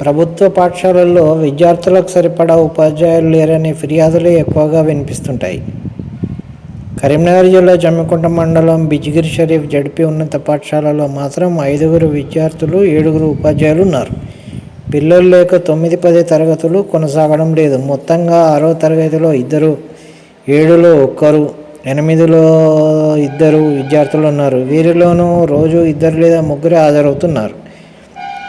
ప్రభుత్వ పాఠశాలల్లో విద్యార్థులకు సరిపడా ఉపాధ్యాయులు లేరనే ఫిర్యాదులు ఎక్కువగా వినిపిస్తుంటాయి. కరీంనగర్ జిల్లా జమ్మికుంట మండలం బిజిగిరి షరీఫ్ జడ్పీ ఉన్నత పాఠశాలలో మాత్రం 5 విద్యార్థులు 7 ఉపాధ్యాయులు ఉన్నారు. పిల్లలు లేక 9, 10 తరగతులు కొనసాగడం లేదు. మొత్తంగా 6వ తరగతిలో 2, 7లో 1, 8లో 2 విద్యార్థులు ఉన్నారు. వీరిలోనూ రోజు 2 లేదా 3 హాజరవుతున్నారు.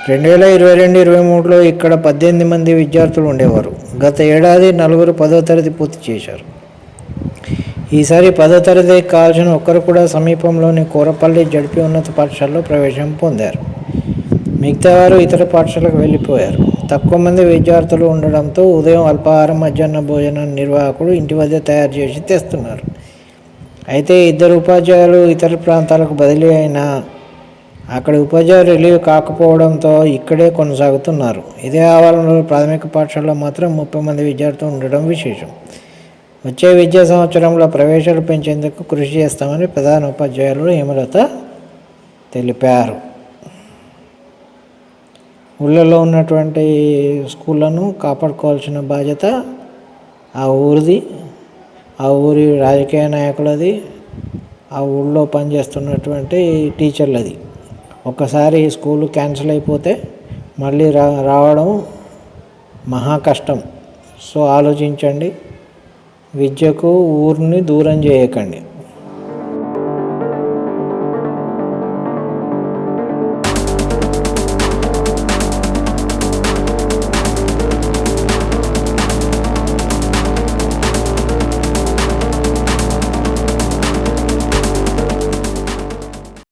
2022-23లో ఇక్కడ 18 మంది విద్యార్థులు ఉండేవారు. గత ఏడాది 4 10వ తరగతి పూర్తి చేశారు. ఈసారి 10వ తరగతికి కావాల్సిన ఒక్కరు కూడా సమీపంలోని కోరపల్లి జడ్పీ ఉన్నత పాఠశాలలో ప్రవేశం పొందారు. మిగతా వారు ఇతర పాఠశాలకు వెళ్ళిపోయారు. తక్కువ మంది విద్యార్థులు ఉండడంతో ఉదయం అల్పాహారం, మధ్యాహ్న భోజనం నిర్వాహకుడు ఇంటి వద్ద తయారు చేసి తెస్తున్నారు. అయితే 2 ఉపాధ్యాయులు ఇతర ప్రాంతాలకు బదిలీ అయినా అక్కడి ఉపాధ్యాయులు రిలీవ్ కాకపోవడంతో ఇక్కడే కొనసాగుతున్నారు. ఇదే ఆవరణలో ప్రాథమిక పాఠశాలలో మాత్రం 30 మంది విద్యార్థులు ఉండడం విశేషం. వచ్చే విద్యా సంవత్సరంలో ప్రవేశాలు పెంచేందుకు కృషి చేస్తామని ప్రధాన ఉపాధ్యాయులు హేమలత తెలిపారు. ఊళ్ళలో ఉన్నటువంటి స్కూళ్ళను కాపాడుకోవాల్సిన బాధ్యత ఆ ఊరిది, ఆ ఊరి రాజకీయ నాయకులది, ఆ ఊళ్ళో పనిచేస్తున్నటువంటి టీచర్లది. ఒకసారి స్కూలు క్యాన్సిల్ అయిపోతే మళ్ళీ రావడం మహా కష్టం. సో ఆలోచించండి. విద్యకు ఊరిని దూరం చేయకండి.